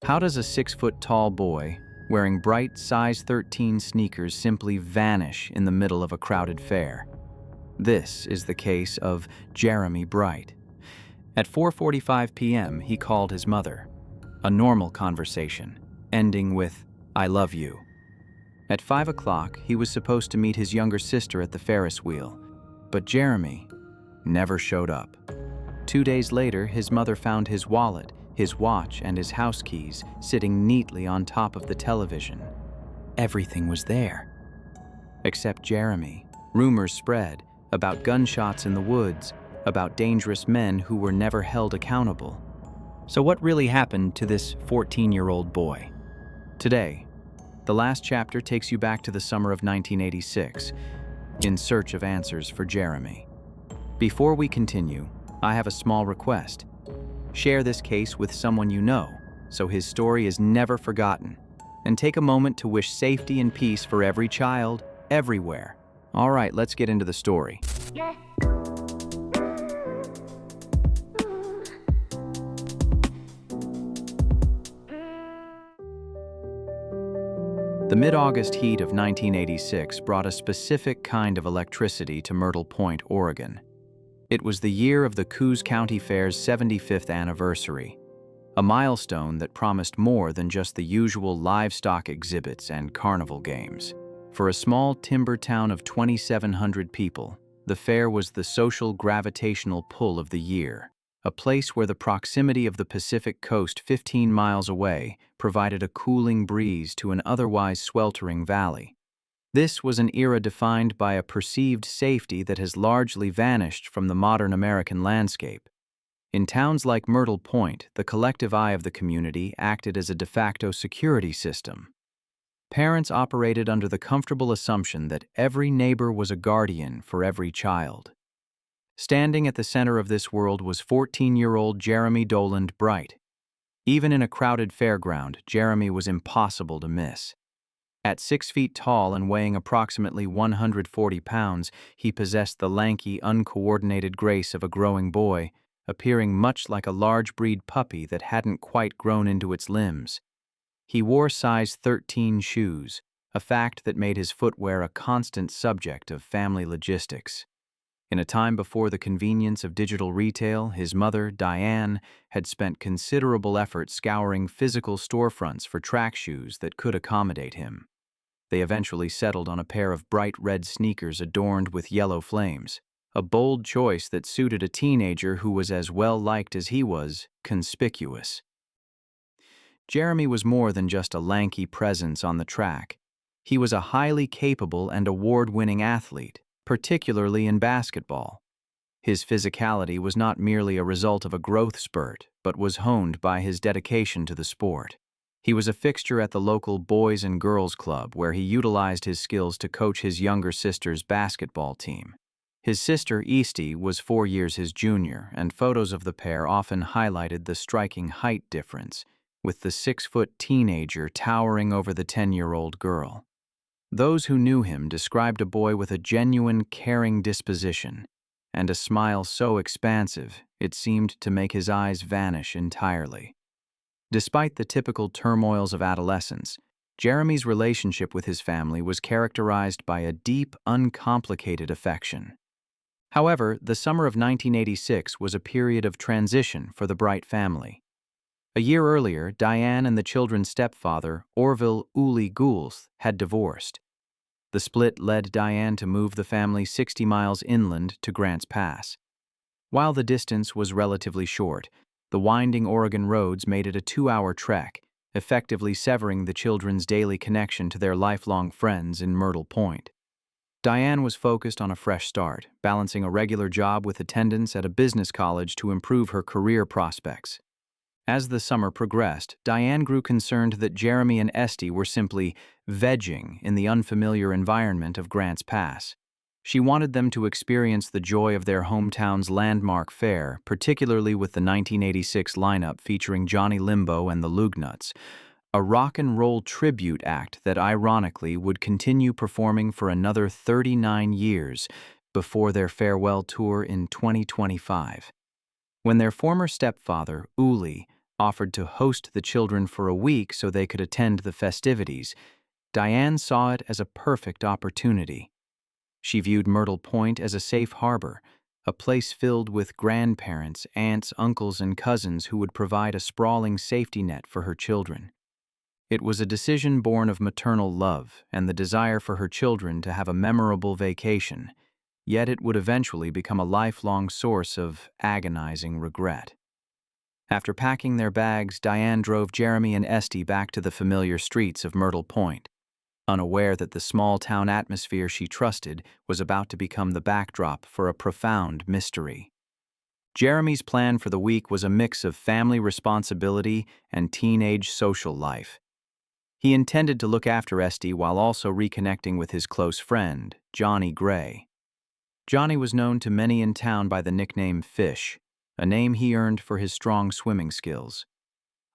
How does a 6-foot-tall boy wearing bright size 13 sneakers simply vanish in the middle of a crowded fair? This is the case of Jeremy Bright. At 4:45 p.m., he called his mother. A normal conversation, ending with, "I love you." At 5 o'clock, he was supposed to meet his younger sister at the Ferris wheel, but Jeremy never showed up. 2 days later, his mother found his wallet, his watch, and his house keys sitting neatly on top of the television. Everything was there. Except Jeremy. Rumors spread about gunshots in the woods, about dangerous men who were never held accountable. So what really happened to this 14-year-old boy? Today, the last chapter takes you back to the summer of 1986, in search of answers for Jeremy. Before we continue, I have a small request. Share this case with someone you know, so his story is never forgotten. And take a moment to wish safety and peace for every child, everywhere. All right, let's get into the story. The mid-August heat of 1986 brought a specific kind of electricity to Myrtle Point, Oregon. It was the year of the Coos County Fair's 75th anniversary, a milestone that promised more than just the usual livestock exhibits and carnival games. For a small timber town of 2,700 people, the fair was the social gravitational pull of the year, a place where the proximity of the Pacific coast 15 miles away provided a cooling breeze to an otherwise sweltering valley. This was an era defined by a perceived safety that has largely vanished from the modern American landscape. In towns like Myrtle Point, the collective eye of the community acted as a de facto security system. Parents operated under the comfortable assumption that every neighbor was a guardian for every child. Standing at the center of this world was 14-year-old Jeremy Doland Bright. Even in a crowded fairground, Jeremy was impossible to miss. At 6 feet tall and weighing approximately 140 pounds, he possessed the lanky, uncoordinated grace of a growing boy, appearing much like a large breed puppy that hadn't quite grown into its limbs. He wore size 13 shoes, a fact that made his footwear a constant subject of family logistics. In a time before the convenience of digital retail, his mother, Diane, had spent considerable effort scouring physical storefronts for track shoes that could accommodate him. They eventually settled on a pair of bright red sneakers adorned with yellow flames, a bold choice that suited a teenager who was as well-liked as he was conspicuous. Jeremy was more than just a lanky presence on the track. He was a highly capable and award-winning athlete, particularly in basketball. His physicality was not merely a result of a growth spurt, but was honed by his dedication to the sport. He was a fixture at the local Boys and Girls Club, where he utilized his skills to coach his younger sister's basketball team. His sister, Eastie, was 4 years his junior, and photos of the pair often highlighted the striking height difference, with the 6-foot teenager towering over the 10-year-old girl. Those who knew him described a boy with a genuine, caring disposition, and a smile so expansive it seemed to make his eyes vanish entirely. Despite the typical turmoils of adolescence, Jeremy's relationship with his family was characterized by a deep, uncomplicated affection. However, the summer of 1986 was a period of transition for the Bright family. A year earlier, Diane and the children's stepfather, Orville Uli Goulth, had divorced. The split led Diane to move the family 60 miles inland to Grants Pass. While the distance was relatively short, the winding Oregon roads made it a 2-hour trek, effectively severing the children's daily connection to their lifelong friends in Myrtle Point. Diane was focused on a fresh start, balancing a regular job with attendance at a business college to improve her career prospects. As the summer progressed, Diane grew concerned that Jeremy and Esty were simply vegging in the unfamiliar environment of Grants Pass. She wanted them to experience the joy of their hometown's landmark fair, particularly with the 1986 lineup featuring Johnny Limbo and the Lugnuts, a rock and roll tribute act that ironically would continue performing for another 39 years before their farewell tour in 2025. When their former stepfather, Uli, offered to host the children for a week so they could attend the festivities, Diane saw it as a perfect opportunity. She viewed Myrtle Point as a safe harbor, a place filled with grandparents, aunts, uncles, and cousins who would provide a sprawling safety net for her children. It was a decision born of maternal love and the desire for her children to have a memorable vacation, yet it would eventually become a lifelong source of agonizing regret. After packing their bags, Diane drove Jeremy and Esty back to the familiar streets of Myrtle Point, unaware that the small-town atmosphere she trusted was about to become the backdrop for a profound mystery. Jeremy's plan for the week was a mix of family responsibility and teenage social life. He intended to look after Esty while also reconnecting with his close friend, Johnny Gray. Johnny was known to many in town by the nickname Fish, a name he earned for his strong swimming skills.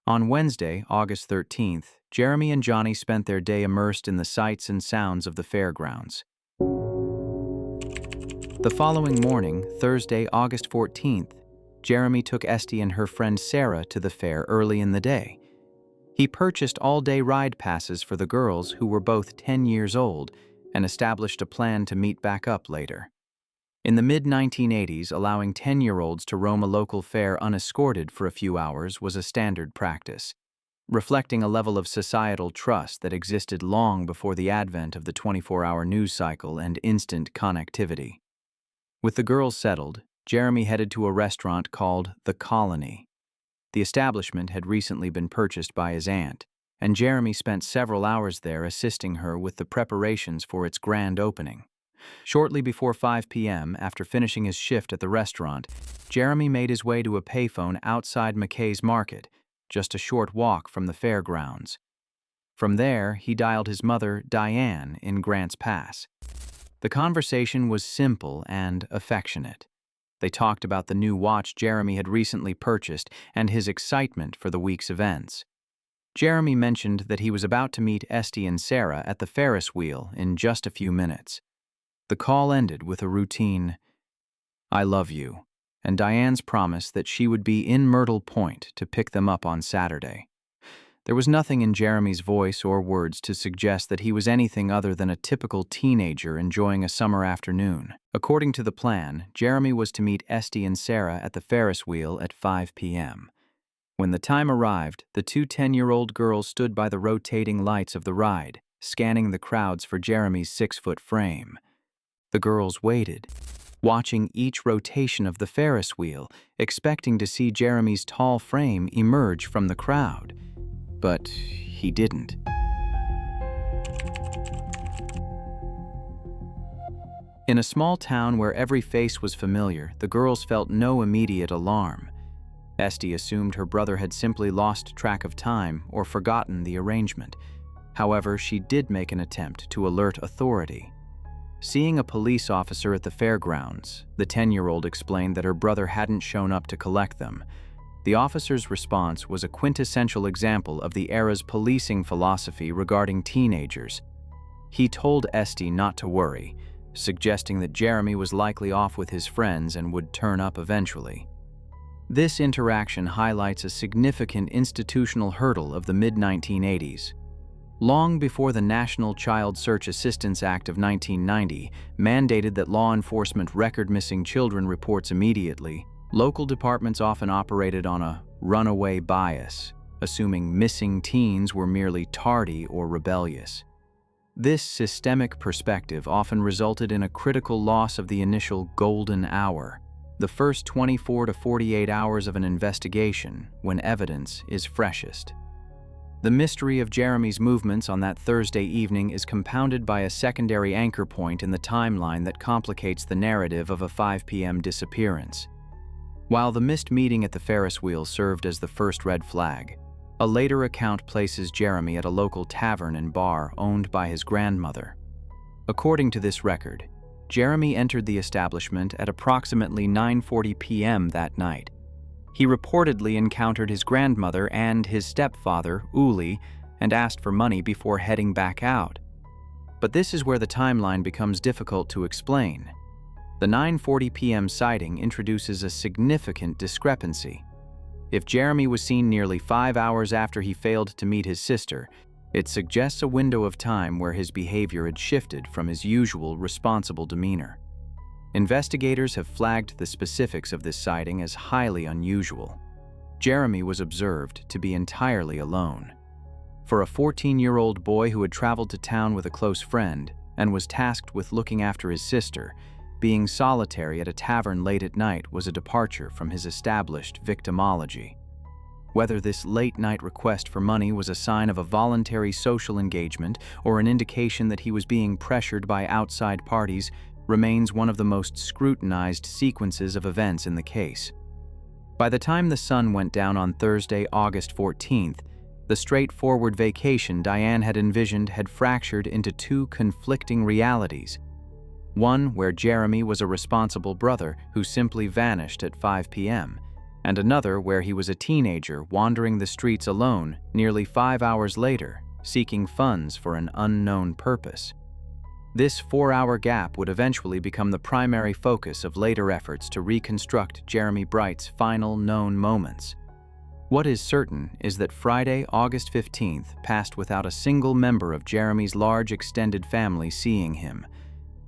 On Wednesday, August 13th, Jeremy and Johnny spent their day immersed in the sights and sounds of the fairgrounds. The following morning, Thursday, August 14th, Jeremy took Esty and her friend Sarah to the fair early in the day. He purchased all-day ride passes for the girls, who were both 10 years old, and established a plan to meet back up later. In the mid-1980s, allowing 10-year-olds to roam a local fair unescorted for a few hours was a standard practice, reflecting a level of societal trust that existed long before the advent of the 24-hour news cycle and instant connectivity. With the girls settled, Jeremy headed to a restaurant called The Colony. The establishment had recently been purchased by his aunt, and Jeremy spent several hours there assisting her with the preparations for its grand opening. Shortly before 5 p.m., after finishing his shift at the restaurant, Jeremy made his way to a payphone outside McKay's Market, just a short walk from the fairgrounds. From there, he dialed his mother, Diane, in Grants Pass. The conversation was simple and affectionate. They talked about the new watch Jeremy had recently purchased and his excitement for the week's events. Jeremy mentioned that he was about to meet Esty and Sarah at the Ferris wheel in just a few minutes. The call ended with a routine, "I love you," and Diane's promise that she would be in Myrtle Point to pick them up on Saturday. There was nothing in Jeremy's voice or words to suggest that he was anything other than a typical teenager enjoying a summer afternoon. According to the plan, Jeremy was to meet Esty and Sarah at the Ferris wheel at 5 p.m. When the time arrived, the two 10-year-old girls stood by the rotating lights of the ride, scanning the crowds for Jeremy's 6-foot frame. The girls waited, watching each rotation of the Ferris wheel, expecting to see Jeremy's tall frame emerge from the crowd. But he didn't. In a small town where every face was familiar, the girls felt no immediate alarm. Esty assumed her brother had simply lost track of time or forgotten the arrangement. However, she did make an attempt to alert authority. Seeing a police officer at the fairgrounds, the 10-year-old explained that her brother hadn't shown up to collect them. The officer's response was a quintessential example of the era's policing philosophy regarding teenagers. He told Esty not to worry, suggesting that Jeremy was likely off with his friends and would turn up eventually. This interaction highlights a significant institutional hurdle of the mid-1980s. Long before the National Child Search Assistance Act of 1990 mandated that law enforcement record missing children reports immediately, local departments often operated on a runaway bias, assuming missing teens were merely tardy or rebellious. This systemic perspective often resulted in a critical loss of the initial golden hour, the first 24 to 48 hours of an investigation when evidence is freshest. The mystery of Jeremy's movements on that Thursday evening is compounded by a secondary anchor point in the timeline that complicates the narrative of a 5 p.m. disappearance. While the missed meeting at the Ferris wheel served as the first red flag, a later account places Jeremy at a local tavern and bar owned by his grandmother. According to this record, Jeremy entered the establishment at approximately 9:40 p.m. that night. He reportedly encountered his grandmother and his stepfather, Uli, and asked for money before heading back out. But this is where the timeline becomes difficult to explain. The 9:40 p.m. sighting introduces a significant discrepancy. If Jeremy was seen nearly 5 hours after he failed to meet his sister, it suggests a window of time where his behavior had shifted from his usual responsible demeanor. Investigators have flagged the specifics of this sighting as highly unusual. Jeremy was observed to be entirely alone. For a 14-year-old boy who had traveled to town with a close friend and was tasked with looking after his sister, being solitary at a tavern late at night was a departure from his established victimology. Whether this late-night request for money was a sign of a voluntary social engagement or an indication that he was being pressured by outside parties remains one of the most scrutinized sequences of events in the case. By the time the sun went down on Thursday, August 14th, the straightforward vacation Diane had envisioned had fractured into two conflicting realities. One where Jeremy was a responsible brother who simply vanished at 5 p.m., and another where he was a teenager wandering the streets alone nearly 5 hours later, seeking funds for an unknown purpose. This 4-hour gap would eventually become the primary focus of later efforts to reconstruct Jeremy Bright's final known moments. What is certain is that Friday, August 15th, passed without a single member of Jeremy's large extended family seeing him.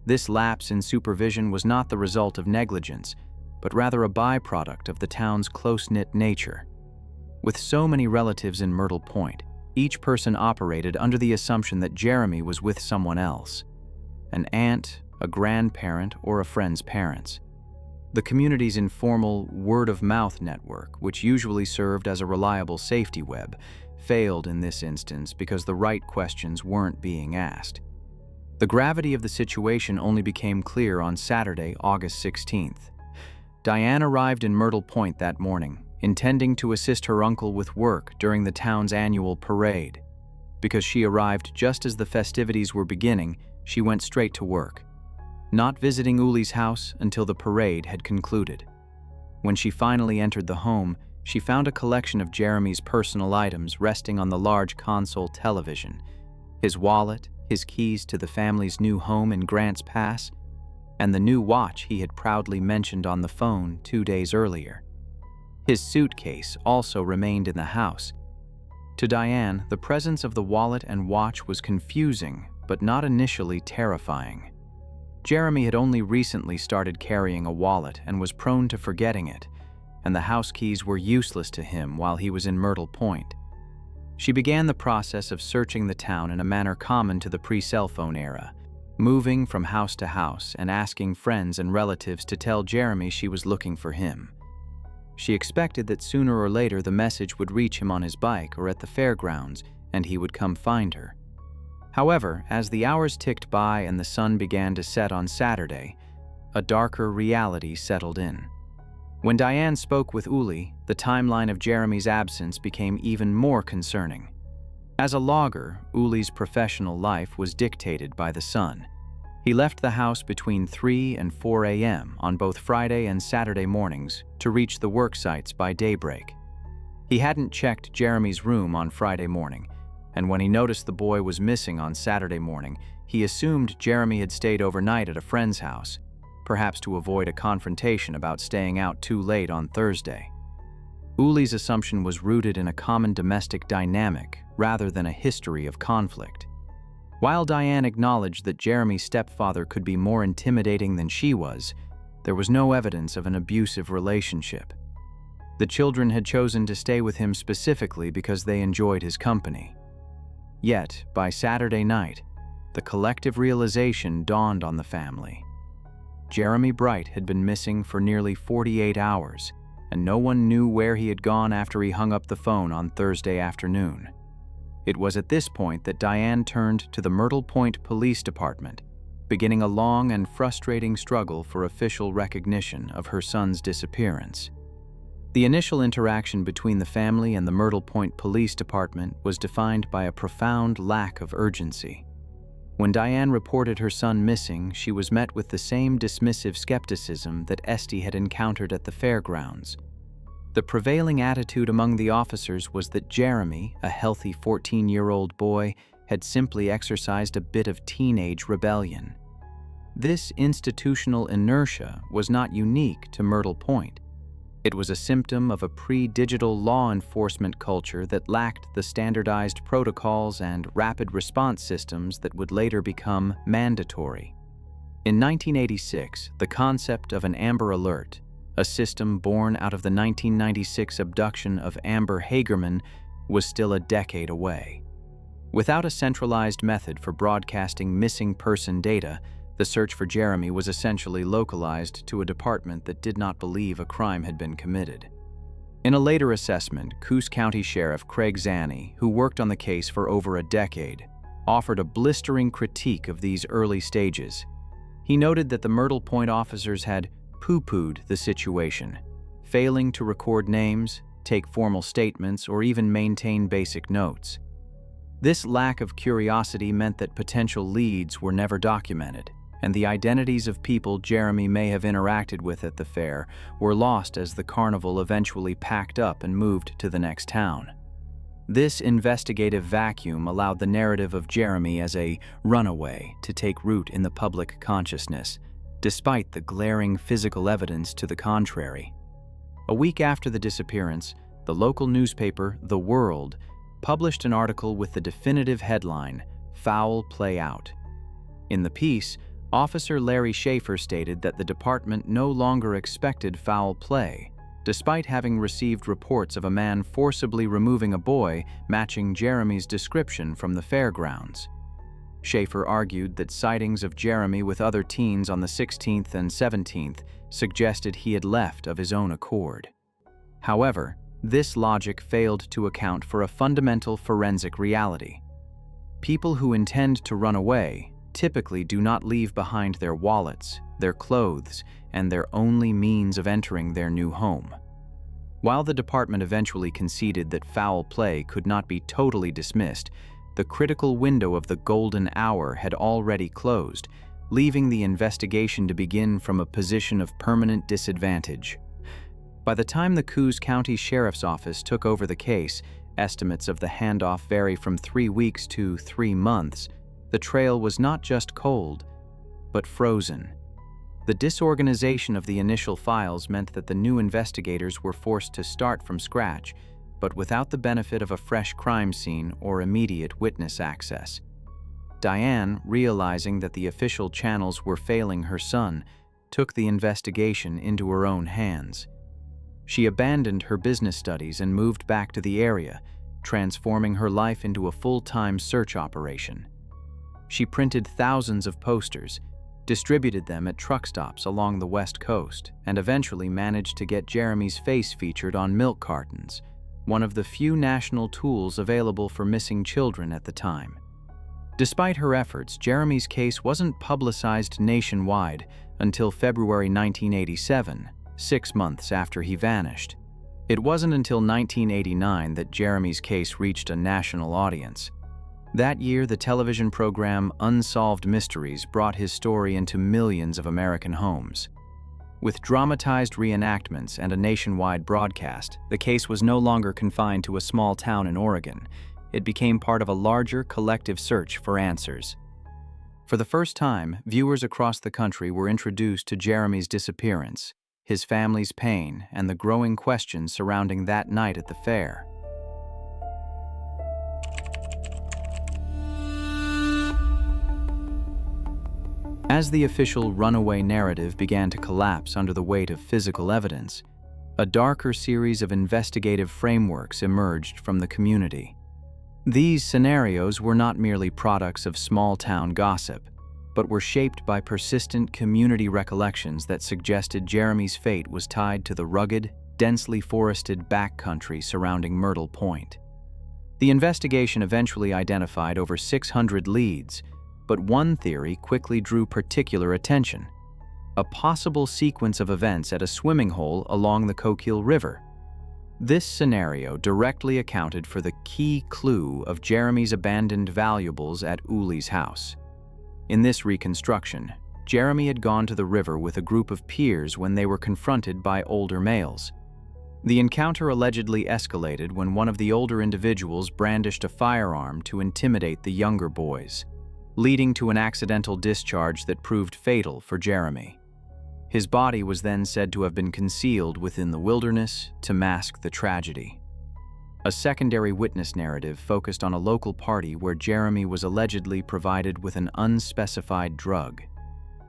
This lapse in supervision was not the result of negligence, but rather a byproduct of the town's close-knit nature. With so many relatives in Myrtle Point, each person operated under the assumption that Jeremy was with someone else: an aunt, a grandparent, or a friend's parents. The community's informal word-of-mouth network, which usually served as a reliable safety web, failed in this instance because the right questions weren't being asked. The gravity of the situation only became clear on Saturday, August 16th. Diane arrived in Myrtle Point that morning, intending to assist her uncle with work during the town's annual parade. Because she arrived just as the festivities were beginning, she went straight to work, not visiting Uli's house until the parade had concluded. When she finally entered the home, she found a collection of Jeremy's personal items resting on the large console television: his wallet, his keys to the family's new home in Grants Pass, and the new watch he had proudly mentioned on the phone 2 days earlier. His suitcase also remained in the house. To Diane, the presence of the wallet and watch was confusing, but not initially terrifying. Jeremy had only recently started carrying a wallet and was prone to forgetting it, and the house keys were useless to him while he was in Myrtle Point. She began the process of searching the town in a manner common to the pre-cell phone era, moving from house to house and asking friends and relatives to tell Jeremy she was looking for him. She expected that sooner or later the message would reach him on his bike or at the fairgrounds, and he would come find her. However, as the hours ticked by and the sun began to set on Saturday, a darker reality settled in. When Diane spoke with Uli, the timeline of Jeremy's absence became even more concerning. As a logger, Uli's professional life was dictated by the sun. He left the house between 3 and 4 a.m. on both Friday and Saturday mornings to reach the work sites by daybreak. He hadn't checked Jeremy's room on Friday morning, and when he noticed the boy was missing on Saturday morning, he assumed Jeremy had stayed overnight at a friend's house, perhaps to avoid a confrontation about staying out too late on Thursday. Uli's assumption was rooted in a common domestic dynamic rather than a history of conflict. While Diane acknowledged that Jeremy's stepfather could be more intimidating than she was, there was no evidence of an abusive relationship. The children had chosen to stay with him specifically because they enjoyed his company. Yet, by Saturday night, the collective realization dawned on the family. Jeremy Bright had been missing for nearly 48 hours, and no one knew where he had gone after he hung up the phone on Thursday afternoon. It was at this point that Diane turned to the Myrtle Point Police Department, beginning a long and frustrating struggle for official recognition of her son's disappearance. The initial interaction between the family and the Myrtle Point Police Department was defined by a profound lack of urgency. When Diane reported her son missing, she was met with the same dismissive skepticism that Esty had encountered at the fairgrounds. The prevailing attitude among the officers was that Jeremy, a healthy 14-year-old boy, had simply exercised a bit of teenage rebellion. This institutional inertia was not unique to Myrtle Point. It was a symptom of a pre-digital law enforcement culture that lacked the standardized protocols and rapid response systems that would later become mandatory. In 1986, the concept of an Amber Alert, a system born out of the 1996 abduction of Amber Hagerman, was still a decade away. Without a centralized method for broadcasting missing person data, the search for Jeremy was essentially localized to a department that did not believe a crime had been committed. In a later assessment, Coos County Sheriff Craig Zanny, who worked on the case for over a decade, offered a blistering critique of these early stages. He noted that the Myrtle Point officers had poo-pooed the situation, failing to record names, take formal statements, or even maintain basic notes. This lack of curiosity meant that potential leads were never documented, and the identities of people Jeremy may have interacted with at the fair were lost as the carnival eventually packed up and moved to the next town. This investigative vacuum allowed the narrative of Jeremy as a runaway to take root in the public consciousness, despite the glaring physical evidence to the contrary. A week after the disappearance, the local newspaper, The World, published an article with the definitive headline, "Foul Play Out." In the piece, Officer Larry Schaefer stated that the department no longer expected foul play, despite having received reports of a man forcibly removing a boy matching Jeremy's description from the fairgrounds. Schaefer argued that sightings of Jeremy with other teens on the 16th and 17th suggested he had left of his own accord. However, this logic failed to account for a fundamental forensic reality. People who intend to run away typically do not leave behind their wallets, their clothes, and their only means of entering their new home. While the department eventually conceded that foul play could not be totally dismissed, the critical window of the golden hour had already closed, leaving the investigation to begin from a position of permanent disadvantage. By the time the Coos County Sheriff's Office took over the case, estimates of the handoff vary from 3 weeks to 3 months. The trail was not just cold, but frozen. The disorganization of the initial files meant that the new investigators were forced to start from scratch, but without the benefit of a fresh crime scene or immediate witness access. Diane, realizing that the official channels were failing her son, took the investigation into her own hands. She abandoned her business studies and moved back to the area, transforming her life into a full-time search operation. She printed thousands of posters, distributed them at truck stops along the West Coast, and eventually managed to get Jeremy's face featured on milk cartons, one of the few national tools available for missing children at the time. Despite her efforts, Jeremy's case wasn't publicized nationwide until February 1987, 6 months after he vanished. It wasn't until 1989 that Jeremy's case reached a national audience. That year, the television program Unsolved Mysteries brought his story into millions of American homes. With dramatized reenactments and a nationwide broadcast, the case was no longer confined to a small town in Oregon. It became part of a larger collective search for answers. For the first time, viewers across the country were introduced to Jeremy's disappearance, his family's pain, and the growing questions surrounding that night at the fair. As the official runaway narrative began to collapse under the weight of physical evidence, a darker series of investigative frameworks emerged from the community. These scenarios were not merely products of small-town gossip, but were shaped by persistent community recollections that suggested Jeremy's fate was tied to the rugged, densely forested backcountry surrounding Myrtle Point. The investigation eventually identified over 600 leads, but one theory quickly drew particular attention: a possible sequence of events at a swimming hole along the Coquille River. This scenario directly accounted for the key clue of Jeremy's abandoned valuables at Uli's house. In this reconstruction, Jeremy had gone to the river with a group of peers when they were confronted by older males. The encounter allegedly escalated when one of the older individuals brandished a firearm to intimidate the younger boys, leading to an accidental discharge that proved fatal for Jeremy. His body was then said to have been concealed within the wilderness to mask the tragedy. A secondary witness narrative focused on a local party where Jeremy was allegedly provided with an unspecified drug.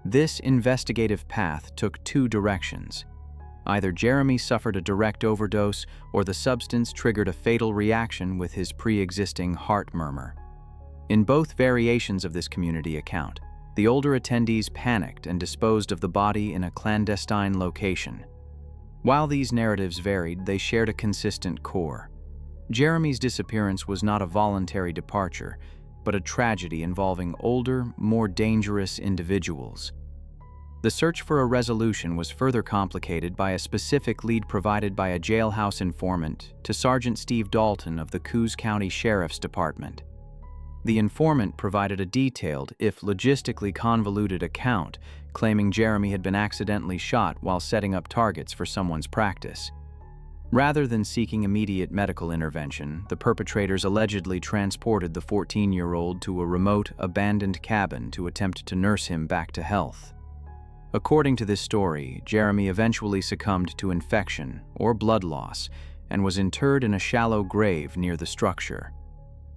This investigative path took two directions. Either Jeremy suffered a direct overdose or the substance triggered a fatal reaction with his pre-existing heart murmur. In both variations of this community account, the older attendees panicked and disposed of the body in a clandestine location. While these narratives varied, they shared a consistent core. Jeremy's disappearance was not a voluntary departure, but a tragedy involving older, more dangerous individuals. The search for a resolution was further complicated by a specific lead provided by a jailhouse informant to Sergeant Steve Dalton of the Coos County Sheriff's Department. The informant provided a detailed, if logistically convoluted, account claiming Jeremy had been accidentally shot while setting up targets for someone's practice. Rather than seeking immediate medical intervention, the perpetrators allegedly transported the 14-year-old to a remote, abandoned cabin to attempt to nurse him back to health. According to this story, Jeremy eventually succumbed to infection or blood loss and was interred in a shallow grave near the structure.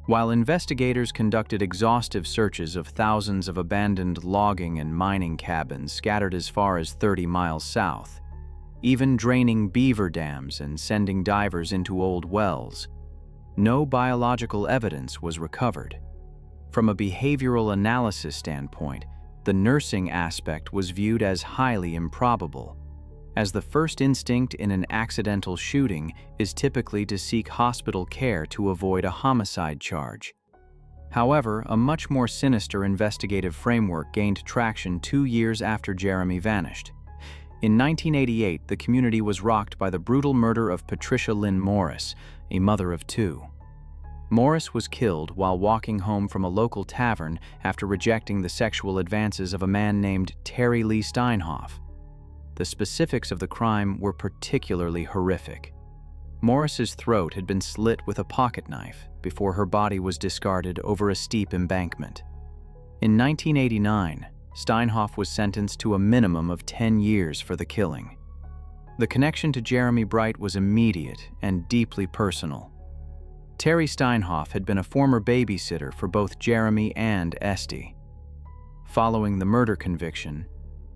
While investigators conducted exhaustive searches of thousands of abandoned logging and mining cabins scattered as far as 30 miles south, even draining beaver dams and sending divers into old wells, no biological evidence was recovered. From a behavioral analysis standpoint, the nursing aspect was viewed as highly improbable, as the first instinct in an accidental shooting is typically to seek hospital care to avoid a homicide charge. However, a much more sinister investigative framework gained traction 2 years after Jeremy vanished. In 1988, the community was rocked by the brutal murder of Patricia Lynn Morris, a mother of two. Morris was killed while walking home from a local tavern after rejecting the sexual advances of a man named Terry Lee Steinhoff. The specifics of the crime were particularly horrific. Morris's throat had been slit with a pocket knife before her body was discarded over a steep embankment. In 1989, Steinhoff was sentenced to a minimum of 10 years for the killing. The connection to Jeremy Bright was immediate and deeply personal. Terry Steinhoff had been a former babysitter for both Jeremy and Esty. Following the murder conviction,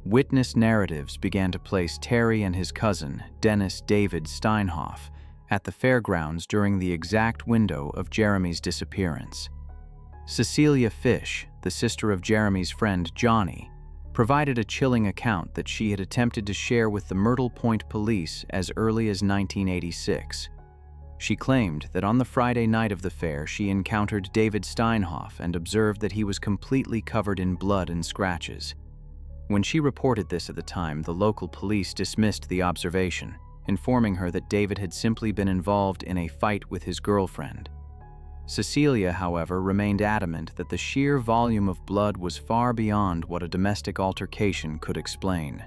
witness narratives began to place Terry and his cousin, Dennis David Steinhoff, at the fairgrounds during the exact window of Jeremy's disappearance. Cecilia Fish, the sister of Jeremy's friend Johnny, provided a chilling account that she had attempted to share with the Myrtle Point police as early as 1986. She claimed that on the Friday night of the fair she encountered David Steinhoff and observed that he was completely covered in blood and scratches. When she reported this at the time, the local police dismissed the observation, informing her that David had simply been involved in a fight with his girlfriend. Cecilia, however, remained adamant that the sheer volume of blood was far beyond what a domestic altercation could explain.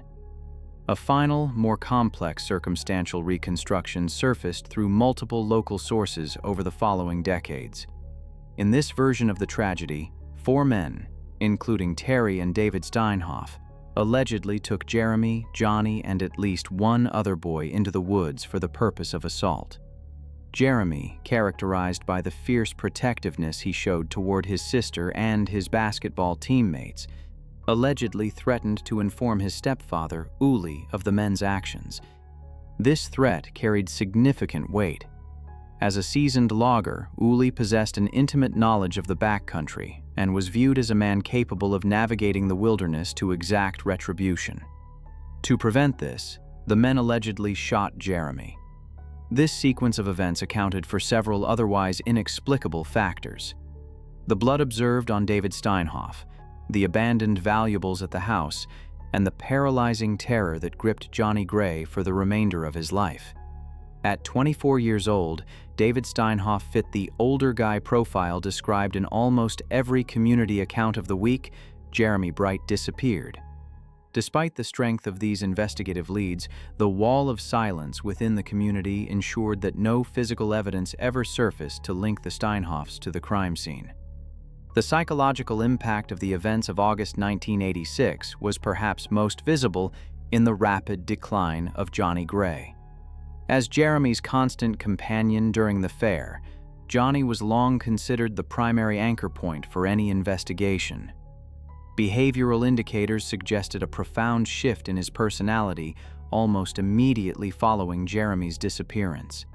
A final, more complex circumstantial reconstruction surfaced through multiple local sources over the following decades. In this version of the tragedy, 4 men, including Terry and David Steinhoff, allegedly took Jeremy, Johnny, and at least one other boy into the woods for the purpose of assault. Jeremy, characterized by the fierce protectiveness he showed toward his sister and his basketball teammates, allegedly threatened to inform his stepfather, Uli, of the men's actions. This threat carried significant weight. As a seasoned logger, Uli possessed an intimate knowledge of the backcountry and was viewed as a man capable of navigating the wilderness to exact retribution. To prevent this, the men allegedly shot Jeremy. This sequence of events accounted for several otherwise inexplicable factors. The blood observed on David Steinhoff, the abandoned valuables at the house, and the paralyzing terror that gripped Johnny Gray for the remainder of his life. At 24 years old, David Steinhoff fit the older guy profile described in almost every community account of the week. Jeremy Bright disappeared. Despite the strength of these investigative leads, the wall of silence within the community ensured that no physical evidence ever surfaced to link the Steinhoffs to the crime scene. The psychological impact of the events of August 1986 was perhaps most visible in the rapid decline of Johnny Gray. As Jeremy's constant companion during the fair, Johnny was long considered the primary anchor point for any investigation. Behavioral indicators suggested a profound shift in his personality almost immediately following Jeremy's disappearance.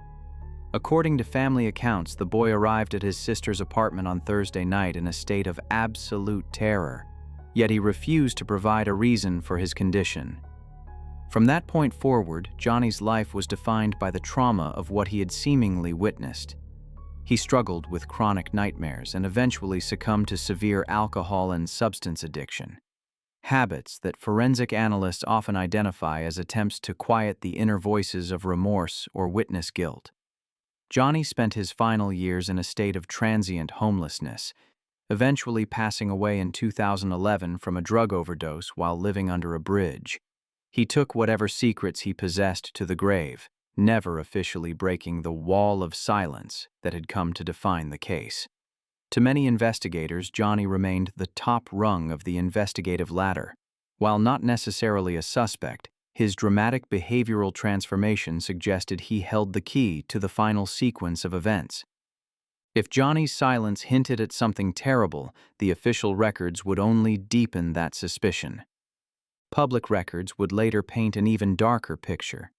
According to family accounts, the boy arrived at his sister's apartment on Thursday night in a state of absolute terror, yet he refused to provide a reason for his condition. From that point forward, Johnny's life was defined by the trauma of what he had seemingly witnessed. He struggled with chronic nightmares and eventually succumbed to severe alcohol and substance addiction, habits that forensic analysts often identify as attempts to quiet the inner voices of remorse or witness guilt. Johnny spent his final years in a state of transient homelessness, eventually passing away in 2011 from a drug overdose while living under a bridge. He took whatever secrets he possessed to the grave, never officially breaking the wall of silence that had come to define the case. To many investigators, Johnny remained the top rung of the investigative ladder. While not necessarily a suspect, his dramatic behavioral transformation suggested he held the key to the final sequence of events. If Johnny's silence hinted at something terrible, the official records would only deepen that suspicion. Public records would later paint an even darker picture.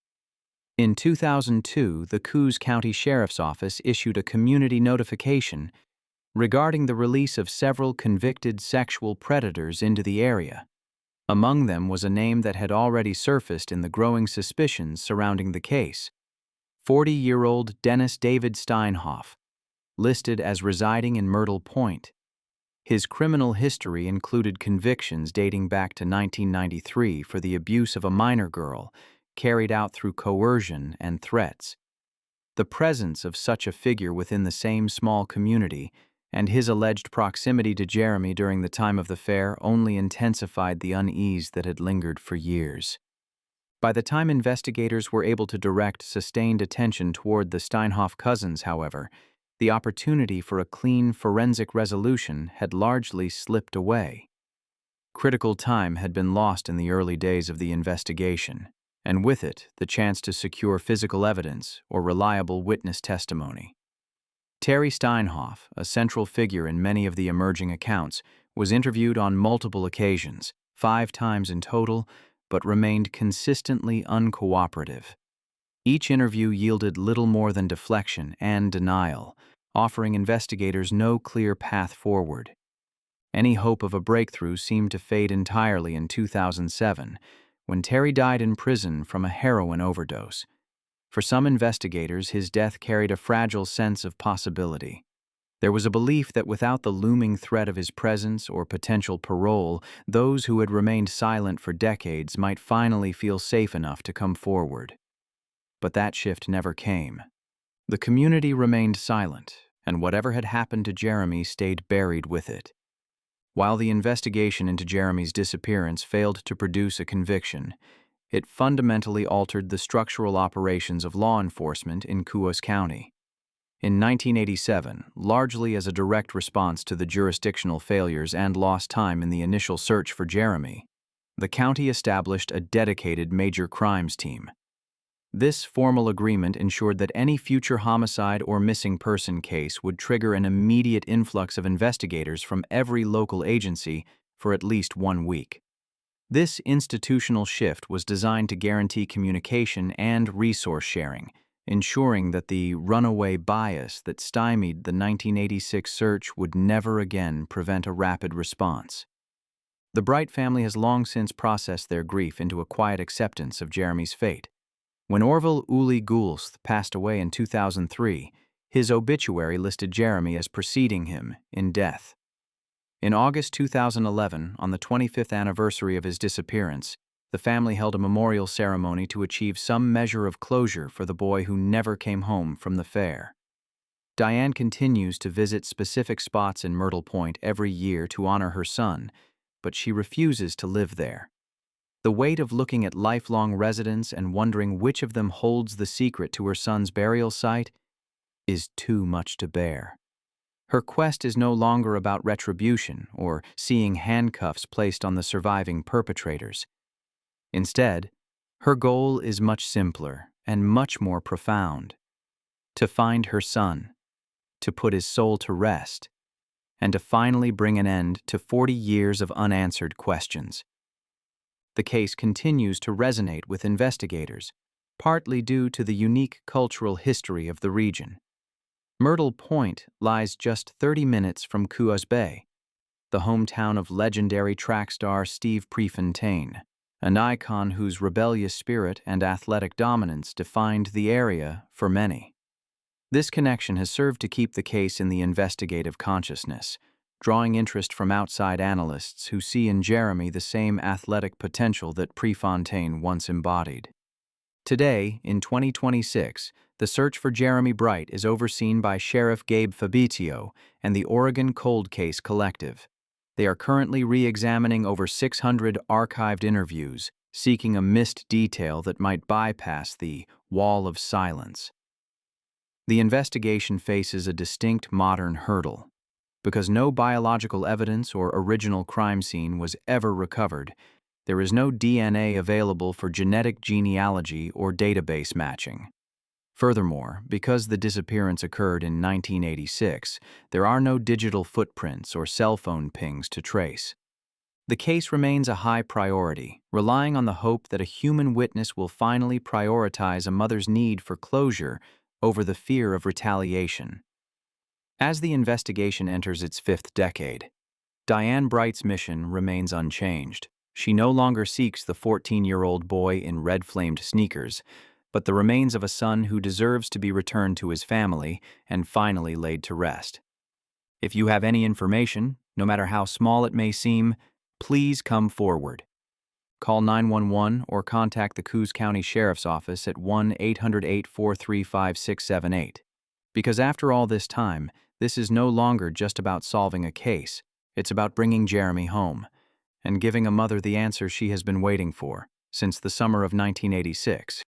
In 2002, the Coos County Sheriff's Office issued a community notification regarding the release of several convicted sexual predators into the area. Among them was a name that had already surfaced in the growing suspicions surrounding the case: 40-year-old Dennis David Steinhoff, listed as residing in Myrtle Point. His criminal history included convictions dating back to 1993 for the abuse of a minor girl, carried out through coercion and threats. The presence of such a figure within the same small community and his alleged proximity to Jeremy during the time of the fair only intensified the unease that had lingered for years. By the time investigators were able to direct sustained attention toward the Steinhoff cousins, however, the opportunity for a clean forensic resolution had largely slipped away. Critical time had been lost in the early days of the investigation, and with it, the chance to secure physical evidence or reliable witness testimony. Terry Steinhoff, a central figure in many of the emerging accounts, was interviewed on multiple occasions, 5 times in total, but remained consistently uncooperative. Each interview yielded little more than deflection and denial, offering investigators no clear path forward. Any hope of a breakthrough seemed to fade entirely in 2007, when Terry died in prison from a heroin overdose. For some investigators, his death carried a fragile sense of possibility. There was a belief that without the looming threat of his presence or potential parole, those who had remained silent for decades might finally feel safe enough to come forward. But that shift never came. The community remained silent, and whatever had happened to Jeremy stayed buried with it. While the investigation into Jeremy's disappearance failed to produce a conviction, it fundamentally altered the structural operations of law enforcement in Coos County. In 1987, largely as a direct response to the jurisdictional failures and lost time in the initial search for Jeremy, the county established a dedicated major crimes team. This formal agreement ensured that any future homicide or missing person case would trigger an immediate influx of investigators from every local agency for at least 1 week. This institutional shift was designed to guarantee communication and resource sharing, ensuring that the runaway bias that stymied the 1986 search would never again prevent a rapid response. The Bright family has long since processed their grief into a quiet acceptance of Jeremy's fate. When Orville Uli Goulsth passed away in 2003, his obituary listed Jeremy as preceding him in death. In August 2011, on the 25th anniversary of his disappearance, the family held a memorial ceremony to achieve some measure of closure for the boy who never came home from the fair. Diane continues to visit specific spots in Myrtle Point every year to honor her son, but she refuses to live there. The weight of looking at lifelong residents and wondering which of them holds the secret to her son's burial site is too much to bear. Her quest is no longer about retribution or seeing handcuffs placed on the surviving perpetrators. Instead, her goal is much simpler and much more profound: to find her son, to put his soul to rest, and to finally bring an end to 40 years of unanswered questions. The case continues to resonate with investigators, partly due to the unique cultural history of the region. Myrtle Point lies just 30 minutes from Coos Bay, the hometown of legendary track star Steve Prefontaine, an icon whose rebellious spirit and athletic dominance defined the area for many. This connection has served to keep the case in the investigative consciousness, drawing interest from outside analysts who see in Jeremy the same athletic potential that Prefontaine once embodied. Today, in 2026, the search for Jeremy Bright is overseen by Sheriff Gabe Fabrizio and the Oregon Cold Case Collective. They are currently re-examining over 600 archived interviews, seeking a missed detail that might bypass the wall of silence. The investigation faces a distinct modern hurdle. Because no biological evidence or original crime scene was ever recovered, there is no DNA available for genetic genealogy or database matching. Furthermore, because the disappearance occurred in 1986, there are no digital footprints or cell phone pings to trace. The case remains a high priority, relying on the hope that a human witness will finally prioritize a mother's need for closure over the fear of retaliation. As the investigation enters its 5th decade, Diane Bright's mission remains unchanged. She no longer seeks the 14-year-old boy in red-flamed sneakers, but the remains of a son who deserves to be returned to his family and finally laid to rest. If you have any information, no matter how small it may seem, please come forward. Call 911 or contact the Coos County Sheriff's Office at 1-800-843-5678. Because after all this time, this is no longer just about solving a case. It's about bringing Jeremy home and giving a mother the answer she has been waiting for since the summer of 1986.